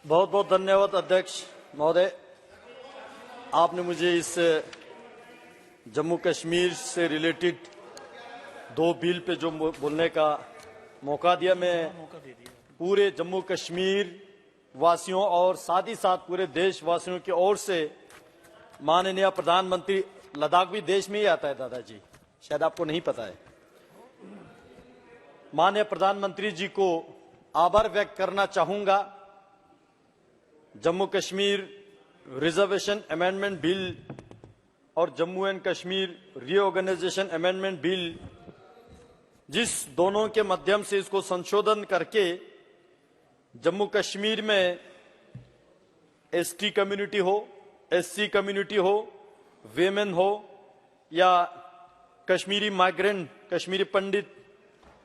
बहुत बहुत धन्यवाद अध्यक्ष महोदय। आपने मुझे इस जम्मू कश्मीर से रिलेटेड दो बिल पे जो बोलने का मौका दिया। मैं पूरे जम्मू कश्मीर वासियों और साथ ही साथ पूरे देशवासियों की ओर से माननीय प्रधानमंत्री, लद्दाख भी देश में ही आता है दादाजी, शायद आपको नहीं पता है, माननीय प्रधानमंत्री जी को आभार व्यक्त करना चाहूंगा। Jammu Kashmir reservation amendment bill और Jammu and Kashmir reorganisation amendment bill, जिस दोनों के माध्यम से इसको संशोधन करके जम्मू कश्मीर में एसटी कम्युनिटी हो, एससी कम्युनिटी हो, वेमेन हो या कश्मीरी माइग्रेंट, कश्मीरी पंडित,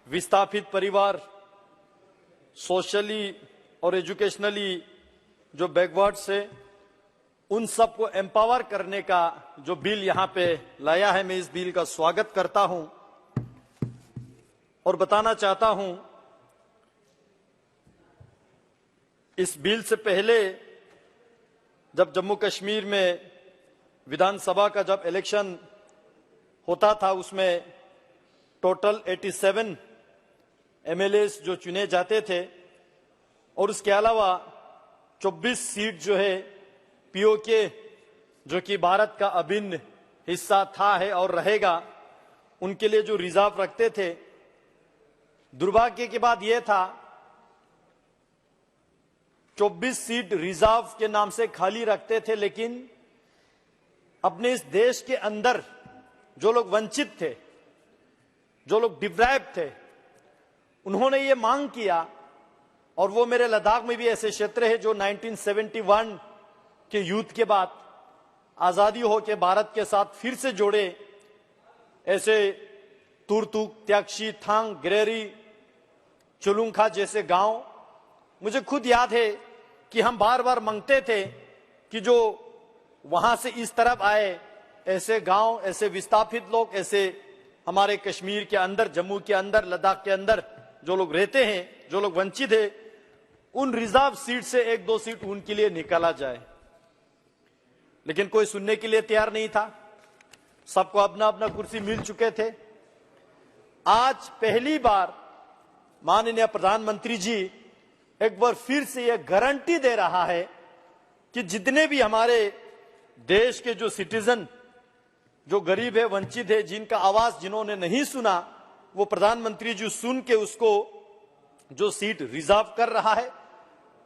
विस्थापित परिवार, सोशली और एजुकेशनली जो बैकवर्ड से, उन सबको एम्पावर करने का जो बिल यहां पे लाया है, मैं इस बिल का स्वागत करता हूं और बताना चाहता हूं इस बिल से पहले जब जम्मू कश्मीर में विधानसभा का जब इलेक्शन होता था, उसमें टोटल 87 एमएलएस जो चुने जाते थे और उसके अलावा 24 सीट जो है पीओके, जो कि भारत का अभिन्न हिस्सा था है और रहेगा, उनके लिए जो रिजर्व रखते थे। दुर्भाग्य की बात यह था 24 सीट रिजर्व के नाम से खाली रखते थे, लेकिन अपने इस देश के अंदर जो लोग वंचित थे, जो लोग डिप्राइव्ड थे, उन्होंने ये मांग किया। और वो मेरे लद्दाख में भी ऐसे क्षेत्र है जो 1971 के युद्ध के बाद आजादी हो के भारत के साथ फिर से जोड़े, ऐसे तुरतुक, त्यागशी, थांग, ग्रेरी, चुलुंखा जैसे गांव मुझे खुद याद है कि हम बार बार मांगते थे कि जो वहां से इस तरफ आए, ऐसे गांव, ऐसे विस्थापित लोग, ऐसे हमारे कश्मीर के अंदर, जम्मू के अंदर, लद्दाख के अंदर जो लोग रहते हैं, जो लोग वंचित है, उन रिजर्व सीट से 1-2 सीट उनके लिए निकाला जाए। लेकिन कोई सुनने के लिए तैयार नहीं था, सबको अपना अपना कुर्सी मिल चुके थे। आज पहली बार माननीय प्रधानमंत्री जी एक बार फिर से यह गारंटी दे रहा है कि जितने भी हमारे देश के जो सिटीजन, जो गरीब है, वंचित है, जिनका आवाज जिन्होंने नहीं सुना, वो प्रधानमंत्री जी सुन के उसको जो सीट रिजर्व कर रहा है।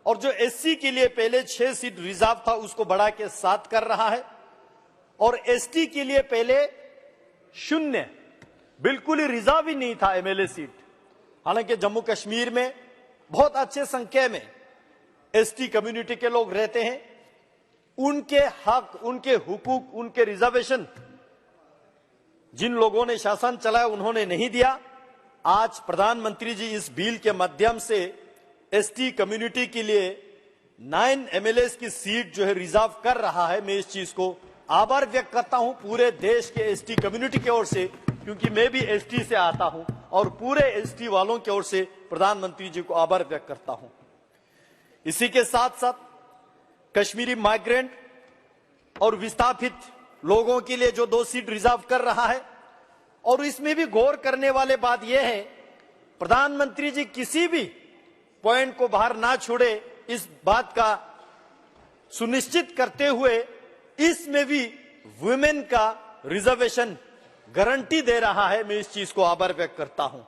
और जो एससी के लिए पहले 6 सीट रिजर्व था, उसको बढ़ा के 7 कर रहा है। और एसटी के लिए पहले 0, बिल्कुल ही रिजर्व ही नहीं था एमएलए सीट। हालांकि जम्मू कश्मीर में बहुत अच्छे संख्या में एसटी कम्युनिटी के लोग रहते हैं, उनके हक, उनके हुकूक, उनके रिजर्वेशन जिन लोगों ने शासन चलाया उन्होंने नहीं दिया। आज प्रधानमंत्री जी इस बिल के माध्यम से एसटी कम्युनिटी के लिए 9 एमएलएस की सीट जो है रिजर्व कर रहा है। मैं इस चीज को आभार व्यक्त करता हूं पूरे देश के एसटी कम्युनिटी की ओर से, क्योंकि मैं भी एसटी से आता हूं और पूरे एसटी वालों की ओर से प्रधानमंत्री जी को आभार व्यक्त करता हूं। इसी के साथ साथ कश्मीरी माइग्रेंट और विस्थापित लोगों के लिए जो 2 सीट रिजर्व कर रहा है, और इसमें भी गौर करने वाली बात यह है, प्रधानमंत्री जी किसी भी पॉइंट को बाहर ना छोड़े, इस बात का सुनिश्चित करते हुए इसमें भी वुमेन का रिजर्वेशन गारंटी दे रहा है। मैं इस चीज को आभार व्यक्त करता हूं।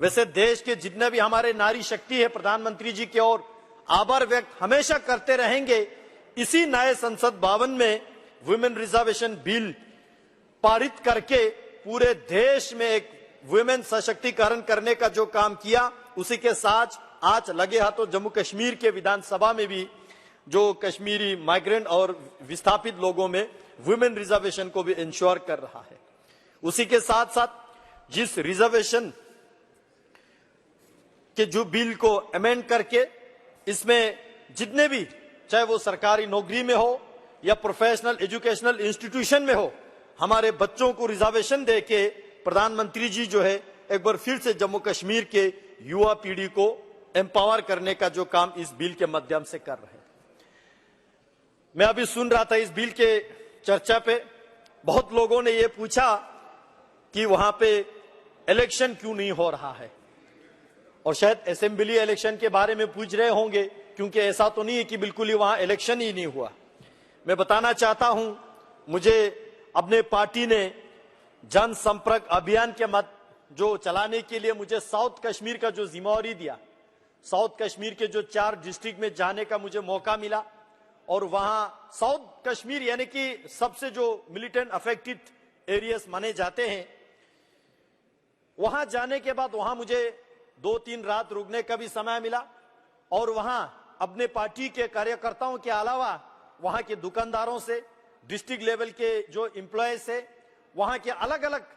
वैसे देश के जितने भी हमारे नारी शक्ति है, प्रधानमंत्री जी की ओर आभार व्यक्त हमेशा करते रहेंगे। इसी नए संसद भवन में वुमेन रिजर्वेशन बिल पारित करके पूरे देश में एक वुमेन सशक्तिकरण करने का जो काम किया, उसी के साथ आज लगे हाथों जम्मू कश्मीर के विधानसभा में भी जो कश्मीरी माइग्रेंट और विस्थापित लोगों में वुमेन रिजर्वेशन को भी इंश्योर कर रहा है। उसी के साथ साथ जिस रिजर्वेशन के जो बिल को अमेंड करके इसमें जितने भी, चाहे वो सरकारी नौकरी में हो या प्रोफेशनल एजुकेशनल इंस्टीट्यूशन में हो, हमारे बच्चों को रिजर्वेशन देके प्रधानमंत्री जी जो है एक बार फिर से जम्मू कश्मीर के युवा पीढ़ी को एम्पावर करने का जो काम इस बिल के माध्यम से कर रहे हैं। मैं अभी सुन रहा था इस बिल के चर्चा पे, बहुत लोगों ने ये पूछा कि वहां पे इलेक्शन क्यों नहीं हो रहा है, और शायद असेंबली इलेक्शन के बारे में पूछ रहे होंगे, क्योंकि ऐसा तो नहीं है कि बिल्कुल ही वहां इलेक्शन ही नहीं हुआ। मैं बताना चाहता हूं, मुझे अपने पार्टी ने जनसंपर्क अभियान के मत जो चलाने के लिए मुझे साउथ कश्मीर का जो जिम्मेवारी दिया, साउथ कश्मीर के जो 4 डिस्ट्रिक्ट में जाने का मुझे मौका मिला, और वहां साउथ कश्मीर यानी कि सबसे जो मिलिटेंट अफेक्टेड एरियाज माने जाते हैं, वहां जाने के बाद वहां मुझे 2-3 रात रुकने का भी समय मिला, और वहां अपने पार्टी के कार्यकर्ताओं के अलावा वहां के दुकानदारों से, डिस्ट्रिक्ट लेवल के जो एम्प्लॉय से, वहां के अलग अलग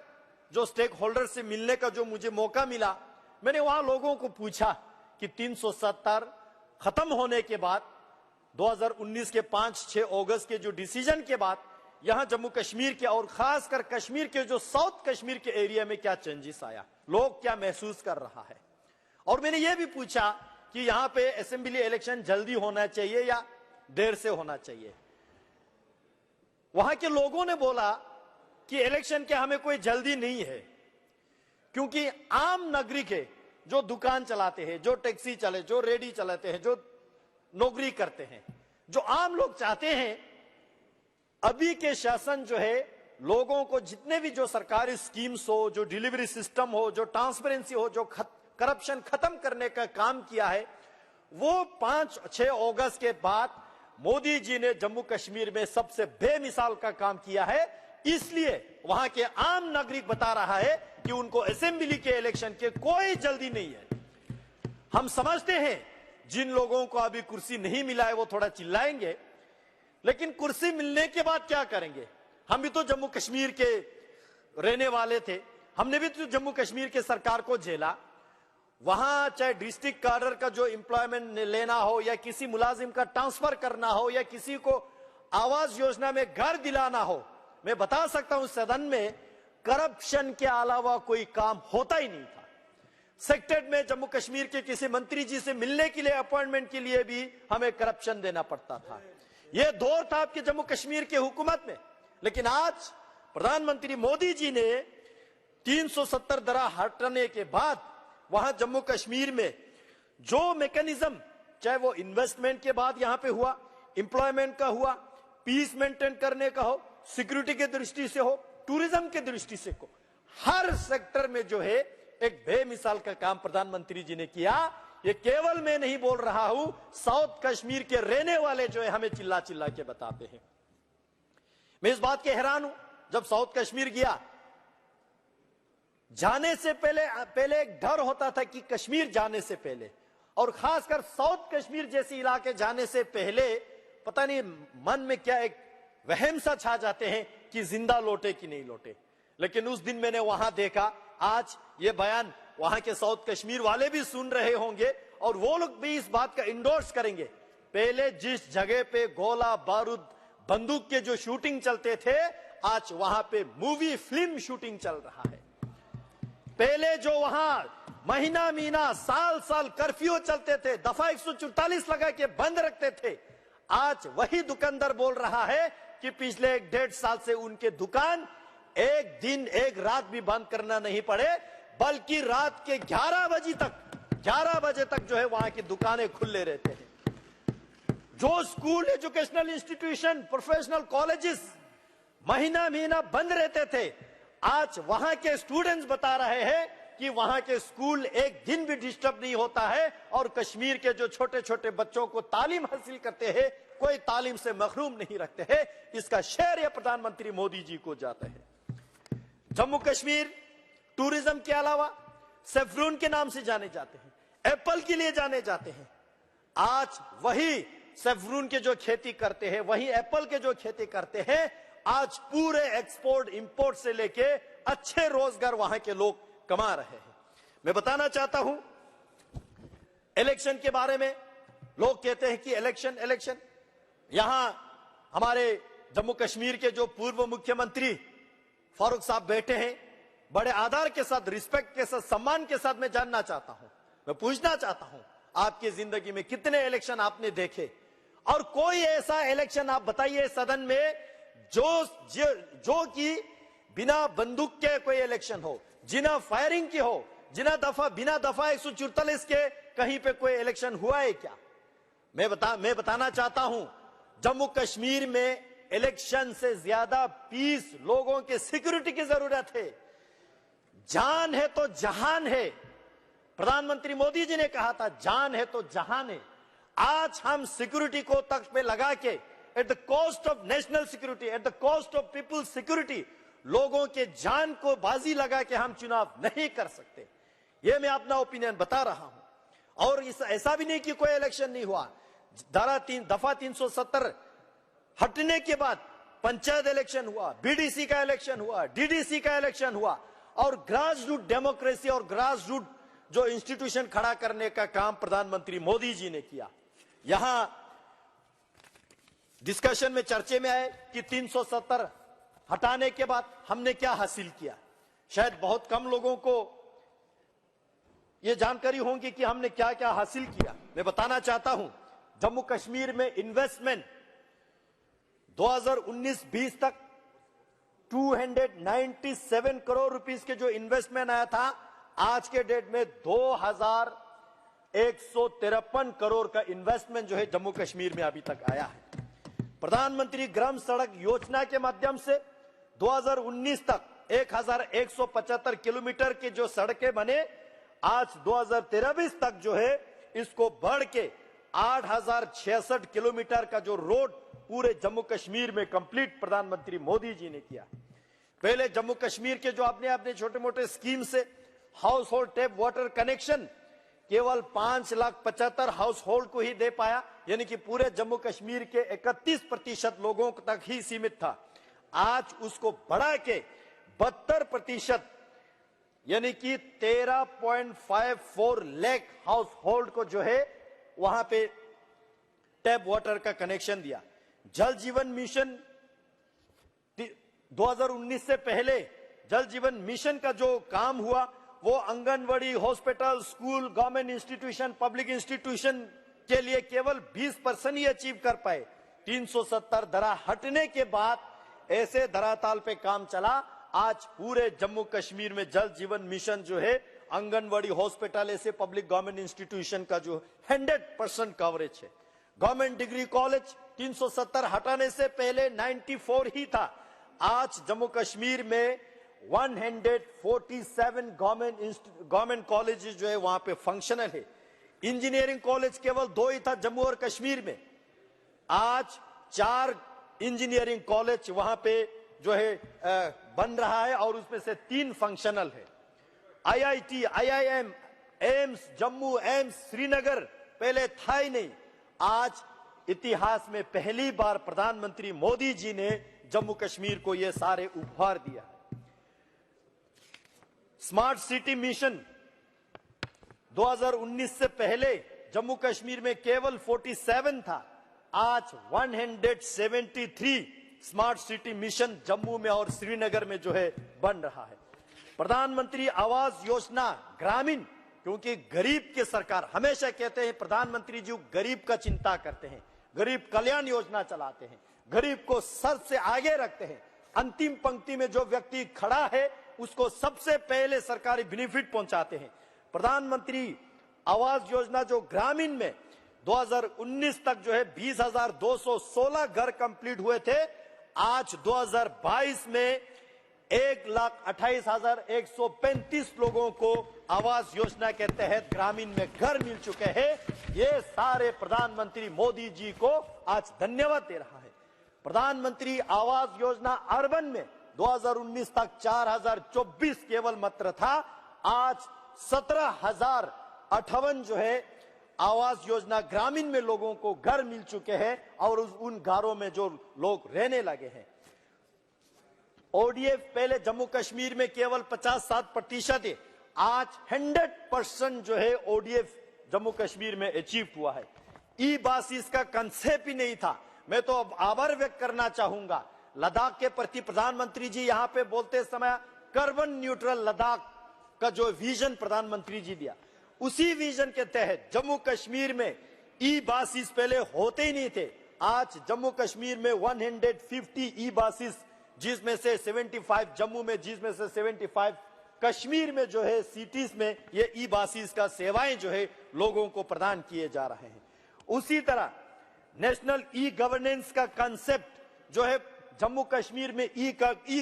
जो स्टेक होल्डर से मिलने का जो मुझे मौका मिला। मैंने वहां लोगों को पूछा कि 370 खत्म होने के बाद 2019 के 5-6 अगस्त के जो डिसीजन के बाद यहां जम्मू कश्मीर के और खासकर कश्मीर के जो साउथ कश्मीर के एरिया में क्या चेंजेस आया, लोग क्या महसूस कर रहा है। और मैंने ये भी पूछा कि यहां पे असेंबली इलेक्शन जल्दी होना चाहिए या देर से होना चाहिए। वहां के लोगों ने बोला कि इलेक्शन के हमें कोई जल्दी नहीं है, क्योंकि आम नागरिक है जो दुकान चलाते हैं, जो टैक्सी चले, जो रेडी चलाते हैं, जो नौकरी करते हैं, जो आम लोग चाहते हैं अभी के शासन जो है लोगों को जितने भी जो सरकारी स्कीम्स हो, जो डिलीवरी सिस्टम हो, जो ट्रांसपेरेंसी हो, जो करप्शन खत्म करने का काम किया है, वो 5-6 अगस्त के बाद मोदी जी ने जम्मू कश्मीर में सबसे बेमिसाल का काम किया है। इसलिए वहां के आम नागरिक बता रहा है कि उनको असेंबली के इलेक्शन के कोई जल्दी नहीं है। हम समझते हैं जिन लोगों को अभी कुर्सी नहीं मिला है वो थोड़ा चिल्लाएंगे, लेकिन कुर्सी मिलने के बाद क्या करेंगे? हम भी तो जम्मू कश्मीर के रहने वाले थे, हमने भी तो जम्मू कश्मीर के सरकार को झेला। वहां चाहे डिस्ट्रिक्ट कार्डर का जो एम्प्लॉयमेंट लेना हो, या किसी मुलाजिम का ट्रांसफर करना हो, या किसी को आवास योजना में घर दिलाना हो, मैं बता सकता हूं सदन में करप्शन के अलावा कोई काम होता ही नहीं था। सेक्रेटरीट में जम्मू कश्मीर के किसी मंत्री जी से मिलने के लिए, अपॉइंटमेंट के लिए भी हमें करप्शन देना पड़ता था। यह दौर था आपके जम्मू कश्मीर के हुकूमत में। लेकिन आज प्रधानमंत्री मोदी जी ने 370 दरा हटने के बाद वहां जम्मू कश्मीर में जो मैकेनिज्म, चाहे वो इन्वेस्टमेंट के बाद यहां पे हुआ, एम्प्लॉयमेंट का हुआ, पीस मेंटेन करने का हो, सिक्योरिटी के दृष्टि से हो, टूरिज्म के दृष्टि से हो, हर सेक्टर में जो है एक बेमिसाल का काम प्रधानमंत्री जी ने किया। ये केवल मैं नहीं बोल रहा हूं, साउथ कश्मीर के रहने वाले जो है हमें चिल्ला चिल्ला के बताते हैं। मैं इस बात के हैरान हूं, जब साउथ कश्मीर गया, जाने से पहले एक डर होता था कि कश्मीर जाने से पहले, और खासकर साउथ कश्मीर जैसे इलाके जाने से पहले पता नहीं मन में क्या एक वहम सा छा जाते हैं कि जिंदा लौटे कि नहीं लौटे। लेकिन उस दिन मैंने वहां देखा, आज ये बयान वहां के साउथ कश्मीर वाले भी सुन रहे होंगे, और वो लोग भी इस बात का इंडोर्स करेंगे। पहले जिस जगह पे गोला बारूद बंदूक के जो शूटिंग चलते थे, आज वहां पे मूवी फिल्म शूटिंग चल रहा है। पहले जो वहां महीना साल साल कर्फ्यू चलते थे, दफा 144 लगा के बंद रखते थे, आज वही दुकानदार बोल रहा है कि पिछले 1-1.5 साल से उनके दुकान एक दिन एक रात भी बंद करना नहीं पड़े, बल्कि रात के 11 बजे तक जो है वहां की दुकानें खुले रहते हैं। जो school, educational institution, professional colleges महीना बंद रहते थे, आज वहां के स्टूडेंट्स बता रहे हैं कि वहां के स्कूल एक दिन भी डिस्टर्ब नहीं होता है, और कश्मीर के जो छोटे छोटे बच्चों को तालीम हासिल करते हैं, कोई तालीम से महरूम नहीं रखते हैं। इसका श्रेय प्रधानमंत्री मोदी जी को जाता है। जम्मू कश्मीर टूरिज्म के अलावा सेफ्रून के नाम से जाने जाते हैं, एप्पल के लिए जाने जाते हैं। आज वही सेफ्रून के जो खेती करते हैं, वही एप्पल के जो खेती करते हैं, आज पूरे एक्सपोर्ट इंपोर्ट से लेके अच्छे रोजगार वहां के लोग कमा रहे हैं। मैं बताना चाहता हूं इलेक्शन के बारे में। लोग कहते हैं कि इलेक्शन। यहां हमारे जम्मू कश्मीर के जो पूर्व मुख्यमंत्री फारूक साहब बैठे हैं, बड़े आदर के साथ, रिस्पेक्ट के साथ, सम्मान के साथ मैं जानना चाहता हूं, मैं पूछना चाहता हूं, आपकी जिंदगी में कितने इलेक्शन आपने देखे? और कोई ऐसा इलेक्शन आप बताइए सदन में जो कि बिना बंदूक के कोई इलेक्शन हो, जिना फायरिंग की हो, बिना दफा 144 के कहीं पे कोई इलेक्शन हुआ है क्या? मैं बताना चाहता हूं, जम्मू कश्मीर में इलेक्शन से ज्यादा पीस, लोगों के सिक्योरिटी की जरूरत है। जान है तो जहान है। प्रधानमंत्री मोदी जी ने कहा था, जान है तो जहान है। आज हम सिक्योरिटी को तख्त पे लगा के, at the cost of national security, at the cost of people's security, लोगों के जान को बाजी लगा के हम चुनाव नहीं कर सकते। यह मैं अपना ओपिनियन बता रहा हूं। और ऐसा भी नहीं कि कोई इलेक्शन नहीं हुआ। दफा 370 हटने के बाद पंचायत इलेक्शन हुआ, बीडीसी का इलेक्शन हुआ, डीडीसी का इलेक्शन हुआ, और ग्रास रूट डेमोक्रेसी और ग्रास रूट जो इंस्टीट्यूशन खड़ा करने का काम प्रधानमंत्री मोदी जी ने किया। यहां डिस्कशन में, चर्चे में आए कि 370 हटाने के बाद हमने क्या हासिल किया। शायद बहुत कम लोगों को यह जानकारी होगी कि हमने क्या क्या हासिल किया। मैं बताना चाहता हूं, जम्मू कश्मीर में इन्वेस्टमेंट 2019-20 तक 297 करोड़ रुपीस के जो इन्वेस्टमेंट आया था, आज के डेट में 2153 करोड़ का इन्वेस्टमेंट जो है जम्मू कश्मीर में अभी तक आया है। प्रधानमंत्री ग्राम सड़क योजना के माध्यम से 2019 तक 1175 किलोमीटर के जो सड़कें बने, आज 2023 तक जो है इसको बढ़ के 8066 किलोमीटर का जो रोड पूरे जम्मू कश्मीर में कंप्लीट प्रधानमंत्री मोदी जी ने किया। पहले जम्मू कश्मीर के जो अपने छोटे मोटे स्कीम से house hold tap water connection केवल 5,75,000 हाउस होल्ड को ही दे पाया, यानी कि पूरे जम्मू कश्मीर के 31% लोगों तक ही सीमित था। आज उसको बढ़ा के 72%, यानी कि 13.54 लाख हाउस होल्ड को जो है वहां पे टैप वाटर का कनेक्शन दिया। जल जीवन मिशन 2019 से पहले जल जीवन मिशन का जो काम हुआ वो anganwadi, hospital, school, government institution, public institution के लिए केवल 20% ही अचीव कर पाए। 370 दरा हटने के बाद ऐसे धराताल पे काम चला। आज पूरे जम्मू कश्मीर में जल जीवन मिशन जो है, आंगनवाड़ी, हॉस्पिटल, ऐसे पब्लिक गवर्नमेंट इंस्टीट्यूशन का जो 100% कवरेज है। गवर्नमेंट डिग्री कॉलेज 370 हटाने से पहले 94 ही था। आज जम्मू कश्मीर में 147 गवर्नमेंट कॉलेजेस जो है वहां पे फंक्शनल है। इंजीनियरिंग कॉलेज केवल 2 ही था जम्मू और कश्मीर में, आज 4 इंजीनियरिंग कॉलेज वहां पे जो है बन रहा है और उसमें से 3 फंक्शनल है। IIT, IIM, AIIMS Jammu, AIIMS Srinagar पहले था ही नहीं। आज इतिहास में पहली बार प्रधानमंत्री मोदी जी ने जम्मू कश्मीर को ये सारे उपहार दिया। स्मार्ट सिटी मिशन 2019 से पहले जम्मू कश्मीर में केवल 47 था, आज 173 स्मार्ट सिटी मिशन जम्मू में और श्रीनगर में जो है बन रहा है। प्रधानमंत्री आवास योजना ग्रामीण, क्योंकि गरीब की सरकार, हमेशा कहते हैं प्रधानमंत्री जी गरीब का चिंता करते हैं, गरीब कल्याण योजना चलाते हैं, गरीब को सर से आगे रखते हैं। अंतिम पंक्ति में जो व्यक्ति खड़ा है उसको सबसे पहले सरकारी बेनिफिट पहुंचाते हैं। प्रधानमंत्री आवास योजना जो ग्रामीण में 2019 तक जो है 20,216 घर कंप्लीट हुए थे, आज 2022 में 1,28,135 लोगों को आवास योजना के तहत ग्रामीण में घर मिल चुके हैं। ये सारे प्रधानमंत्री मोदी जी को आज धन्यवाद दे रहा है। प्रधानमंत्री आवास योजना अर्बन में 2019 तक 4,024 केवल मात्र था, आज 17,058 जो है आवास योजना ग्रामीण में लोगों को घर मिल चुके हैं और उन घरों में जो लोग रहने लगे हैं। ओडीएफ पहले जम्मू कश्मीर में केवल 57% है, आज 100% जो है ओडीएफ जम्मू कश्मीर में अचीव हुआ है। ई बस इसका कंसेप्ट ही नहीं था। मैं तो अब आभार व्यक्त करना चाहूंगा लद्दाख के प्रति। प्रधानमंत्री जी यहां पे बोलते समय कार्बन न्यूट्रल लद्दाख का जो विजन प्रधानमंत्री जी दिया, उसी विजन के तहत जम्मू कश्मीर में ई बासिस पहले होते ही नहीं थे। आज जम्मू कश्मीर में 150 ई बासिस, जिसमें से 75 जम्मू में, जिसमें से 75 कश्मीर में जो है सिटीज में ये ई बासिस का सेवाएं जो है लोगों को प्रदान किए जा रहे हैं। उसी तरह नेशनल ई गवर्नेंस का कंसेप्ट जो है जम्मू कश्मीर में ई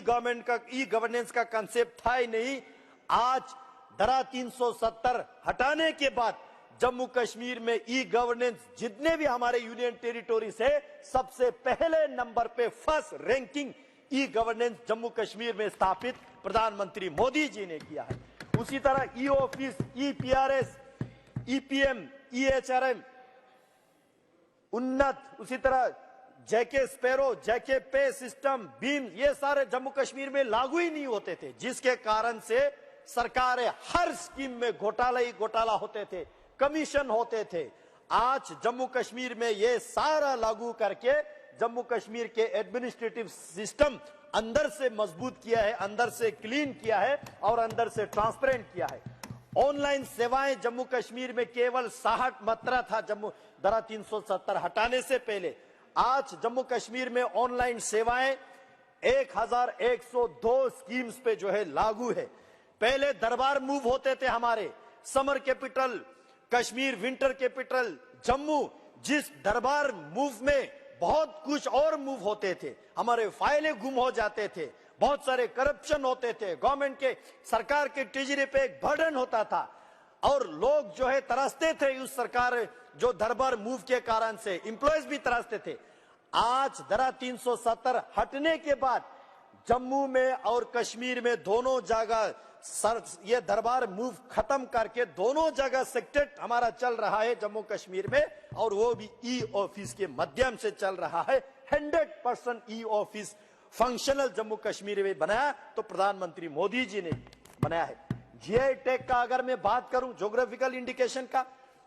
गवर्नेंस का कंसेप्ट था ही नहीं। आज धारा 370 हटाने के बाद जम्मू कश्मीर में ई गवर्नेंस जितने भी हमारे यूनियन टेरिटोरी से सबसे पहले नंबर पे first ranking e governance Jammu Kashmir में स्थापित प्रधानमंत्री मोदी जी ने किया है। उसी तरह ई ऑफिस, ई पीआरएस, ईपीएम, ईएचआरएम उन्नत, उसी तरह जेके स्पैरो, जेके पे सिस्टम, बीम, ये सारे जम्मू कश्मीर में लागू ही नहीं होते थे, जिसके कारण से सरकारें हर स्कीम में घोटाला ही घोटाला होते थे, कमीशन होते थे। आज जम्मू कश्मीर में ये सारा लागू करके जम्मू कश्मीर के एडमिनिस्ट्रेटिव सिस्टम अंदर से मजबूत किया है, अंदर से क्लीन किया है और अंदर से ट्रांसपेरेंट किया है। ऑनलाइन सेवाएं जम्मू कश्मीर में केवल 60 मात्रा था जम्मू धारा 370 हटाने से पहले। आज जम्मू कश्मीर में ऑनलाइन सेवाएं 1102 स्कीम्स पे जो है लागू है। पहले दरबार मूव होते थे हमारे, summer capital Kashmir, winter capital Jammu, जिस दरबार मूव में बहुत कुछ और मूव होते थे, हमारे फाइलें गुम हो जाते थे, बहुत सारे करप्शन होते थे, गवर्नमेंट के सरकार के ट्रेजरी पे एक बर्डन होता था और लोग जो है तरसते थे उस सरकार जो दरबार मूव के कारण से, एम्प्लॉयज भी तरसते थे। आज धारा 370 हटने के बाद जम्मू में और कश्मीर में दोनों जगह ये दरबार मूव खत्म करके दोनों जगह सेक्टर हमारा चल रहा है जम्मू कश्मीर में, और वो भी ई ऑफिस के माध्यम से चल रहा है। 100% e office functional Jammu Kashmir में बनाया तो प्रधानमंत्री मोदी जी ने बनाया है। जीआई टैग का अगर मैं बात करूं, ज्योग्राफिकल इंडिकेशन का,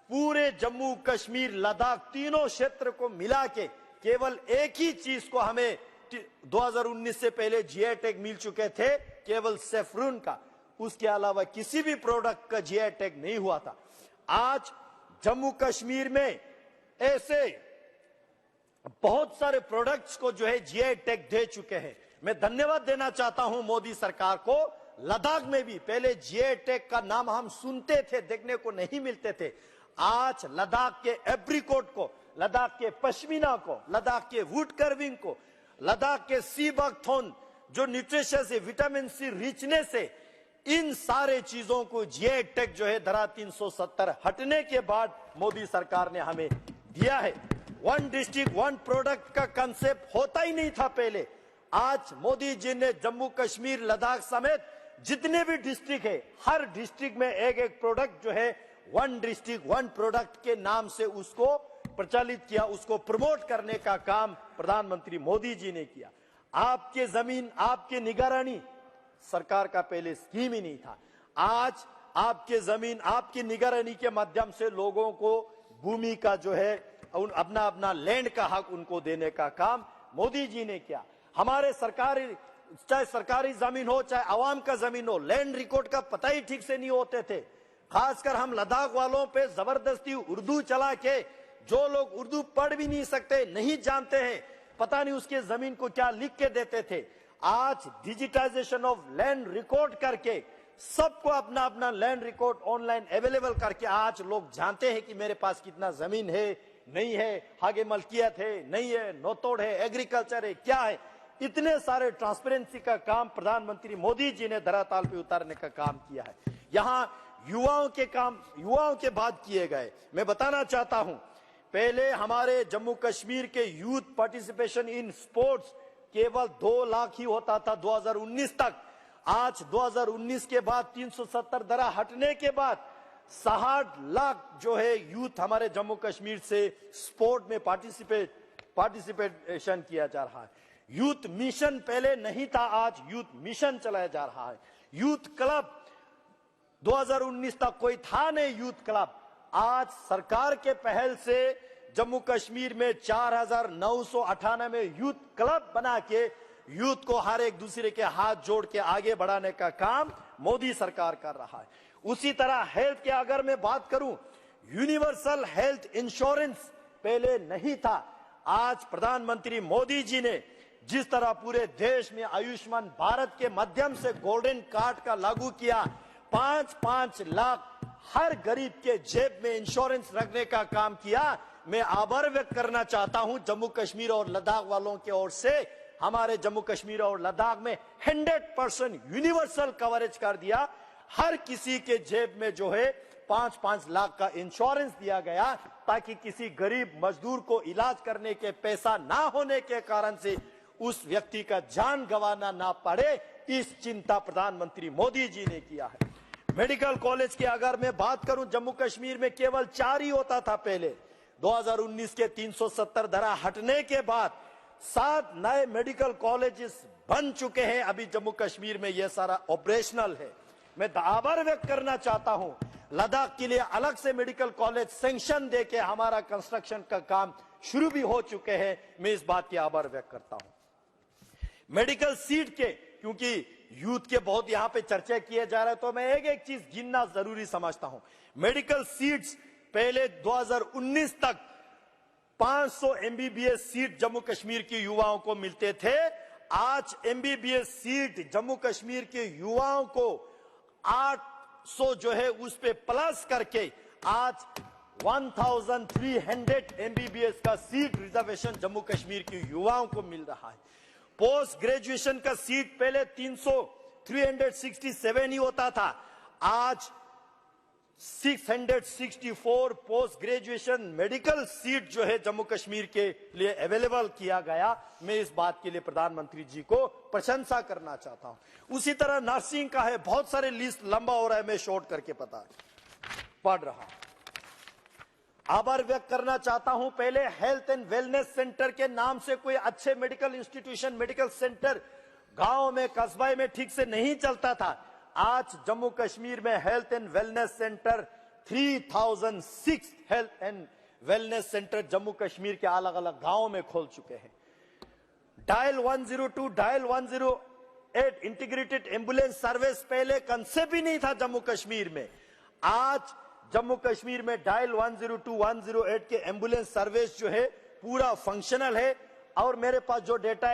पूरे जम्मू कश्मीर लद्दाख तीनों क्षेत्र को मिला के केवल एक ही चीज को हमें 2019 से पहले जीआई टैग मिल चुके थे, केवल सेफ्रून का, उसके अलावा किसी भी प्रोडक्ट का जीआई टैग नहीं हुआ था। आज जम्मू कश्मीर में ऐसे बहुत सारे प्रोडक्ट्स को जो है जीआई टैग दे चुके हैं। मैं धन्यवाद देना चाहता हूं मोदी सरकार को। लद्दाख में भी पहले जीआई टैग का नाम हम सुनते थे, देखने को नहीं मिलते थे। आज लद्दाख के एप्रिकॉट को, लद्दाख के पश्मीना को, लद्दाख के वुड कर्विंग को, लद्दाख के सी बकथॉर्न जो न्यूट्रिशियस है, विटामिन सी रिचनेस है, इन सारे चीजों को जीआई टैग जो है धारा 370 हटने के बाद मोदी सरकार ने हमें दिया है। वन डिस्ट्रिक्ट वन प्रोडक्ट का कंसेप्ट होता ही नहीं था पहले। आज मोदी जी ने जम्मू कश्मीर, लद्दाख समेत जितने भी डिस्ट्रिक्ट है, हर डिस्ट्रिक्ट में एक एक प्रोडक्ट जो है वन डिस्ट्रिक्ट वन प्रोडक्ट के नाम से उसको प्रचलित किया, उसको प्रमोट करने का काम प्रधानमंत्री मोदी जी ने किया। आपके जमीन आपके निगरानी सरकार का पहले स्कीम ही नहीं था। आज आपके जमीन आपकी निगरानी के माध्यम से लोगों को भूमि का जो है अपना अपना लैंड का हक उनको देने का काम मोदी जी ने किया। हमारे सरकारी, चाहे सरकारी जमीन हो चाहे आवाम का जमीन हो, लैंड रिकॉर्ड का पता ही ठीक से नहीं होते थे। खासकर हम लद्दाख वालों पे जबरदस्ती उर्दू चला के, जो लोग उर्दू पढ़ भी नहीं सकते, नहीं जानते हैं, पता नहीं उसके जमीन को क्या लिख के देते थे। आज डिजिटाइजेशन ऑफ लैंड रिकॉर्ड करके सबको अपना अपना लैंड रिकॉर्ड ऑनलाइन अवेलेबल करके आज लोग जानते हैं कि मेरे पास कितना जमीन है, नहीं है, आगे मलकियत है, नहीं है, नोतोड़ है, एग्रीकल्चर है, क्या है। इतने सारे ट्रांसपेरेंसी का काम प्रधानमंत्री मोदी जी ने धरातल पे उतारने का काम किया है। यहाँ युवाओं के काम, युवाओं के बात किए गए। मैं बताना चाहता हूं, पहले हमारे जम्मू कश्मीर के यूथ पार्टिसिपेशन इन स्पोर्ट्स केवल 2 लाख ही होता था 2019 तक। आज 2019 के बाद 370 धारा हटने के बाद 60 लाख जो है यूथ हमारे जम्मू कश्मीर से स्पोर्ट में पार्टिसिपेशन किया जा रहा है। यूथ मिशन पहले नहीं था, आज यूथ मिशन चलाया जा रहा है। यूथ क्लब 2019 तक कोई था नहीं यूथ क्लब। आज सरकार के पहल से जम्मू कश्मीर में 4998 यूथ क्लब बना के यूथ को हर एक दूसरे के हाथ जोड़ के आगे बढ़ाने का काम मोदी सरकार कर रहा है। उसी तरह हेल्थ के अगर मैं बात करूं, यूनिवर्सल हेल्थ इंश्योरेंस पहले नहीं था। आज प्रधानमंत्री मोदी जी ने जिस तरह पूरे देश में आयुष्मान भारत के माध्यम से गोल्डन कार्ड का लागू किया, 5-5 लाख हर गरीब के जेब में इंश्योरेंस रखने का काम किया, मैं आभार व्यक्त करना चाहता हूं जम्मू कश्मीर और लद्दाख वालों की ओर से। हमारे जम्मू कश्मीर और लद्दाख में 100% यूनिवर्सल कवरेज कर दिया। हर किसी के जेब में जो है 5-5 लाख का इंश्योरेंस दिया गया, ताकि किसी गरीब मजदूर को इलाज करने के पैसा ना होने के कारण से उस व्यक्ति का जान गंवाना ना पड़े। इस चिंता प्रधानमंत्री मोदी जी ने किया है। मेडिकल कॉलेज की अगर मैं बात करूं, जम्मू कश्मीर में केवल 4 ही होता था पहले। 2019 के 370 धारा हटने के बाद 7 नए मेडिकल कॉलेजेस बन चुके हैं। अभी जम्मू कश्मीर में यह सारा ऑपरेशनल है। मैं आभार व्यक्त करना चाहता हूं, लद्दाख के लिए अलग से मेडिकल कॉलेज सैंक्शन देके हमारा कंस्ट्रक्शन का काम शुरू भी हो चुके हैं। मैं इस बात की आभार व्यक्त करता हूं। मेडिकल सीट के, क्योंकि यूथ के बहुत यहां पे चर्चा किए जा रहे हैं, तो मैं एक एक चीज गिनना जरूरी समझता हूं। मेडिकल सीट्स पहले 2019 तक 500 एमबीबीएस सीट जम्मू कश्मीर के युवाओं को मिलते थे। आज एमबीबीएस सीट जम्मू कश्मीर के युवाओं को 800 जो है उस पे प्लस करके आज 1300 एमबीबीएस का सीट रिजर्वेशन जम्मू कश्मीर के युवाओं को मिल रहा है। पोस्ट ग्रेजुएशन का सीट पहले 367 ही होता था, आज 664 पोस्ट ग्रेजुएशन मेडिकल सीट जो है जम्मू कश्मीर के लिए अवेलेबल किया गया। मैं इस बात के लिए प्रधानमंत्री जी को प्रशंसा करना चाहता हूं। उसी तरह नर्सिंग का है, बहुत सारे लिस्ट लंबा हो रहा है, मैं शॉर्ट करके पढ़ रहा हूं। आभार व्यक्त करना चाहता हूं, पहले हेल्थ एंड वेलनेस सेंटर के नाम से कोई अच्छे मेडिकल इंस्टीट्यूशन, मेडिकल सेंटर गांव में, कस्बे में ठीक से नहीं चलता था। आज जम्मू कश्मीर में health and wellness centre 3006 health and wellness centre Jammu Kashmir के अलग अलग गांवों में खोल चुके हैं। Dial 102, dial 108 integrated ambulance service पहले कंसेप्ट ही नहीं था जम्मू कश्मीर में। आज जम्मू कश्मीर में डायल 102, 108 के एम्बुलेंस सर्विस जो है पूरा फंक्शनल है। और मेरे पास जो डेटा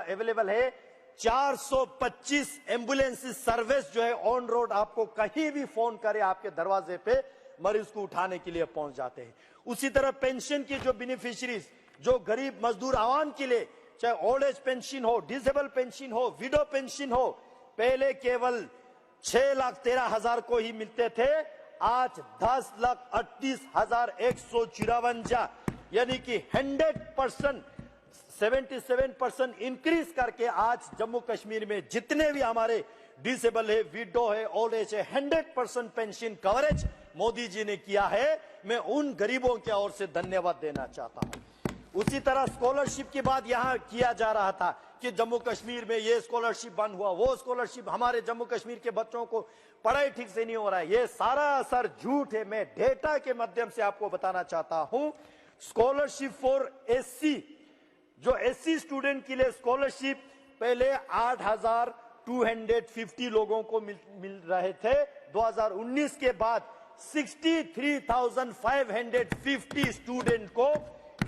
अवेलेबल है, 425 एम्बुलेंस सर्विस जो है ऑन रोड, आपको कहीं भी फोन करे आपके दरवाजे पे मरीज को उठाने के लिए पहुंच जाते हैं। उसी तरह पेंशन की जो बेनिफिशियरीज, जो गरीब मजदूर आवाम के लिए, चाहे ओल्ड एज पेंशन हो, डिसेबल पेंशन हो, विडो पेंशन हो, पहले केवल 6,13,000 को ही मिलते थे, आज 10,38,154, यानी कि 100% 77% इंक्रीज करके आज जम्मू कश्मीर में जितने भी हमारे डिसेबल है, विडो है, ओल्ड एज है, 100% पेंशन कवरेज मोदी जी ने किया है। मैं उन गरीबों की ओर से धन्यवाद देना चाहता हूं। उसी तरह स्कॉलरशिप की बात यहां किया जा रहा था कि जम्मू कश्मीर में ये स्कॉलरशिप बंद हुआ, वो स्कॉलरशिप, हमारे जम्मू कश्मीर के बच्चों को पढ़ाई ठीक से नहीं हो रहा है। ये सारा असर झूठ है। मैं डेटा के माध्यम से आपको बताना चाहता हूं। स्कॉलरशिप फॉर एससी, जो एससी स्टूडेंट के लिए स्कॉलरशिप पहले 8,250 लोगों को मिल रहे थे। 2019 के बाद 63,550 स्टूडेंट को,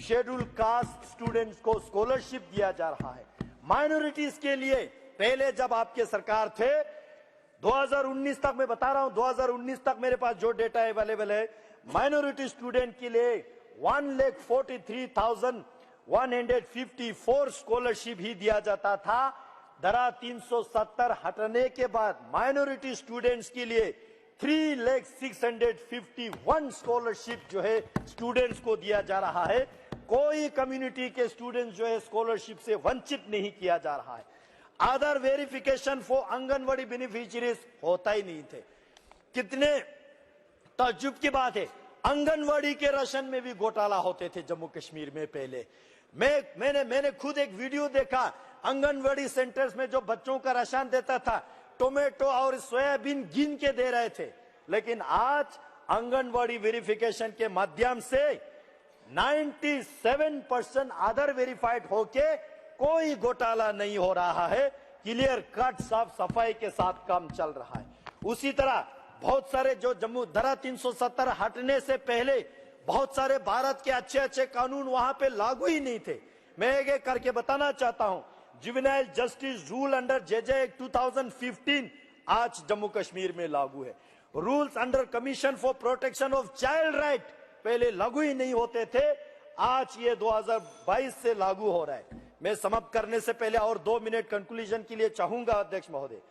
शेड्यूल कास्ट स्टूडेंट्स को स्कॉलरशिप दिया जा रहा है। माइनॉरिटीज के लिए पहले जब आपके सरकार थे 2019 तक, मैं बता रहा हूं 2019 तक मेरे पास जो डेटा अवेलेबल है, माइनॉरिटी स्टूडेंट के लिए 1,43,154 स्कॉलरशिप ही दिया जाता था। धारा 370 हटने के बाद माइनॉरिटी स्टूडेंट्स के लिए 3,651 स्कॉलरशिप जो है स्टूडेंट्स को दिया जा रहा है। कोई कम्युनिटी के स्टूडेंट्स जो है स्कॉलरशिप से वंचित नहीं किया जा रहा है। आधार वेरिफिकेशन फॉर आंगनवाड़ी बेनिफिशियरीज होता ही नहीं थे। कितने ताज्जुब की बात है, आंगनवाड़ी के राशन में भी घोटाला होते थे जम्मू कश्मीर में पहले। मैंने खुद एक वीडियो देखा, आंगनवाड़ी सेंटर्स में जो बच्चों का राशन देता था, टोमेटो और सोयाबीन गिन के दे रहे थे। लेकिन आज आंगनवाड़ी वेरिफिकेशन के माध्यम से 97% आधार वेरीफाइड होके कोई घोटाला नहीं हो रहा है। क्लियर कट, साफ सफाई के साथ काम चल रहा है। उसी तरह बहुत सारे जो जम्मू धारा 370 हटने से पहले बहुत सारे भारत के अच्छे अच्छे कानून वहां पे लागू ही नहीं थे। मैं एक करके बताना चाहता हूं, juvenile justice rule under JJ act 2015 आज जम्मू कश्मीर में लागू है। Rules under commission for protection of child right पहले लागू ही नहीं होते थे, आज ये 2022 से लागू हो रहा है। मैं समाप्त करने से पहले और 2 मिनट कंक्लूजन के लिए चाहूंगा अध्यक्ष महोदय।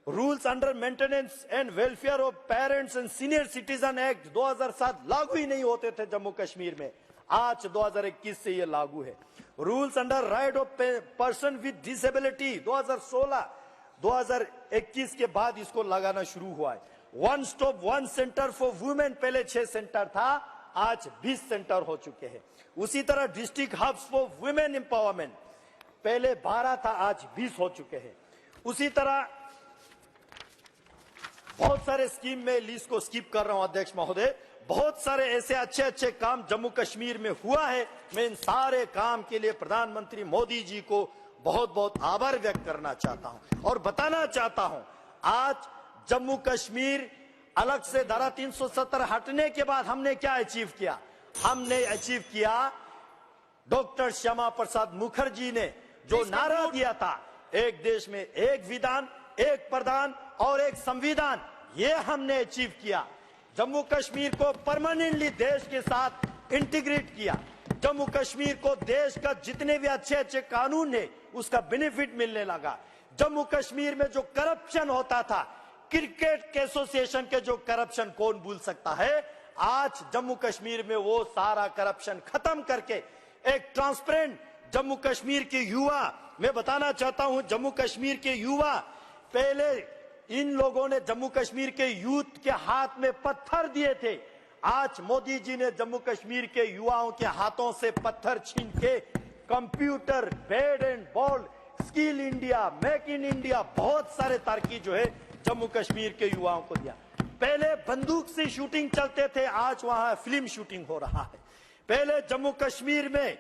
Rules under maintenance and welfare of parents and senior citizen act 2007 लागू ही नहीं होते थे जम्मू कश्मीर में, आज 2021 से ये लागू है। Rules under right of person with disability 2021 के बाद इसको लगाना शुरू हुआ है। One stop one centre for women पहले 6 सेंटर था, आज 20 सेंटर हो चुके हैं। उसी तरह district hubs for women empowerment पहले 12 था, आज 20 हो चुके हैं। उसी तरह बहुत सारे स्कीम में लिस्ट को स्किप कर रहा हूं अध्यक्ष महोदय, बहुत सारे ऐसे अच्छे अच्छे काम जम्मू कश्मीर में हुआ है। मैं इन सारे काम के लिए प्रधानमंत्री मोदी जी को बहुत बहुत आभार व्यक्त करना चाहता हूं और बताना चाहता हूं, आज जम्मू कश्मीर अलग से धारा 370 हटने के बाद हमने क्या अचीव किया? हमने अचीव किया, डॉक्टर श्यामा प्रसाद मुखर्जी ने जो नारा दिया था, एक देश में एक विधान, एक प्रधान और एक संविधान, ये हमने अचीव किया। जम्मू कश्मीर को परमानेंटली देश के साथ इंटीग्रेट किया। जम्मू कश्मीर को देश का जितने भी अच्छे अच्छे कानून है उसका बेनिफिट मिलने लगा। जम्मू कश्मीर में जो करप्शन होता था, क्रिकेट एसोसिएशन के जो करप्शन कौन भूल सकता है, आज जम्मू कश्मीर में वो सारा करप्शन खत्म करके एक ट्रांसपेरेंट जम्मू कश्मीर के युवा, मैं बताना चाहता हूं जम्मू कश्मीर के युवा, पहले इन लोगों ने जम्मू कश्मीर के यूथ के हाथ में पत्थर दिए थे, आज मोदी जी ने जम्मू कश्मीर के युवाओं के हाथों से पत्थर छीन के computer, bat and ball, skill India, make in India, बहुत सारे तरक्की जो है जम्मू कश्मीर के युवाओं को दिया। पहले बंदूक से शूटिंग चलते थे, आज वहां फिल्म शूटिंग हो रहा है। पहले जम्मू कश्मीर में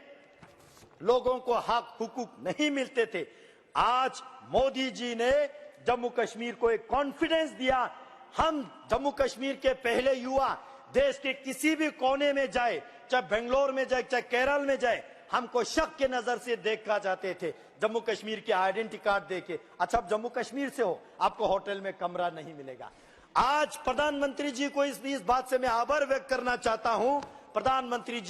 लोगों को हक हुकूक नहीं मिलते थे, आज मोदी जी ने जम्मू कश्मीर को एक कॉन्फिडेंस दिया। हम जम्मू कश्मीर के पहले युवा देश के किसी भी कोने में जाए, चाहे बेंगलोर में जाए, चाहे केरल में जाए, हमको शक के नजर से देखा जाते थे जम्मू कश्मीर के आइडेंटिटी कार्ड देके। अच्छा, आप जम्मू कश्मीर से हो, आपको होटल में कमरा नहीं मिलेगा। आज प्रधानमंत्री जी को इस बात से मैं आभार व्यक्त करना चाहता हूं, प्रधानमंत्री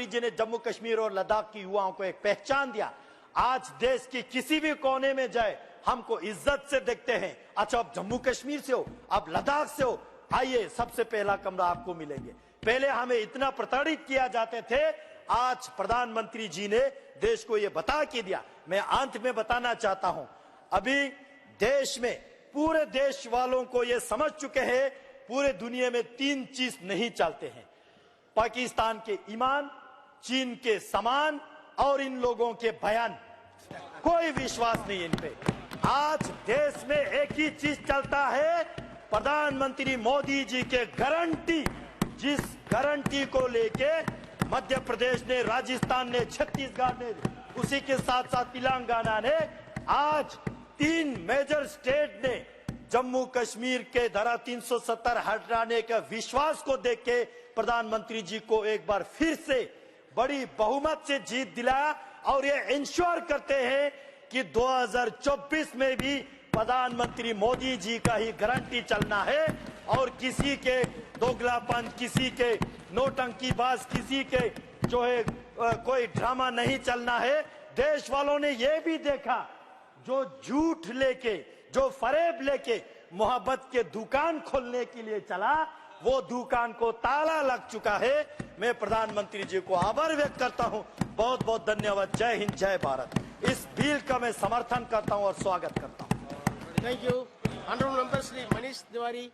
जी ने जम्मू कश्मीर और लद्दाख की युवाओं को एक पहचान दिया। आज देश के किसी भी कोने में जाए हमको इज्जत से देखते हैं। अच्छा, आप जम्मू कश्मीर से हो, आप लद्दाख से हो, आइए सबसे पहला कमरा आपको मिलेंगे। पहले हमें इतना प्रताड़ित किया जाते थे, आज प्रधानमंत्री जी ने देश को यह बता के दिया। मैं अंत में बताना चाहता हूं, अभी देश में पूरे देश वालों को यह समझ चुके हैं, पूरे दुनिया में 3 चीज नहीं चलते हैं, पाकिस्तान के ईमान, चीन के सामान और इन लोगों के बयान, कोई विश्वास नहीं इन पे। आज देश में एक ही चीज चलता है, प्रधानमंत्री मोदी जी के गारंटी, जिस गारंटी को लेके मध्य प्रदेश ने, राजस्थान ने, छत्तीसगढ़ ने, उसी के साथ साथ तेलंगाना ने, आज 3 मेजर स्टेट ने जम्मू कश्मीर के धारा 370 हटाने के विश्वास को देख के प्रधानमंत्री जी को एक बार फिर से बड़ी बहुमत से जीत दिलाया और ये इंश्योर करते हैं कि 2024 में भी प्रधानमंत्री मोदी जी का ही गारंटी चलना है और किसी के दोगलापन, किसी के नौटंकीबाज, किसी के जो है कोई ड्रामा नहीं चलना है। देश वालों ने यह भी देखा, जो झूठ लेके, जो फरेब लेके मोहब्बत के दुकान खोलने के लिए चला, वो दुकान को ताला लग चुका है। मैं प्रधानमंत्री जी को आभार व्यक्त करता हूं, बहुत बहुत धन्यवाद। जय हिंद, जय भारत। इस बिल का मैं समर्थन करता हूं और स्वागत करता हूं। Thank you. Honorable Member Shri Manish Tiwari.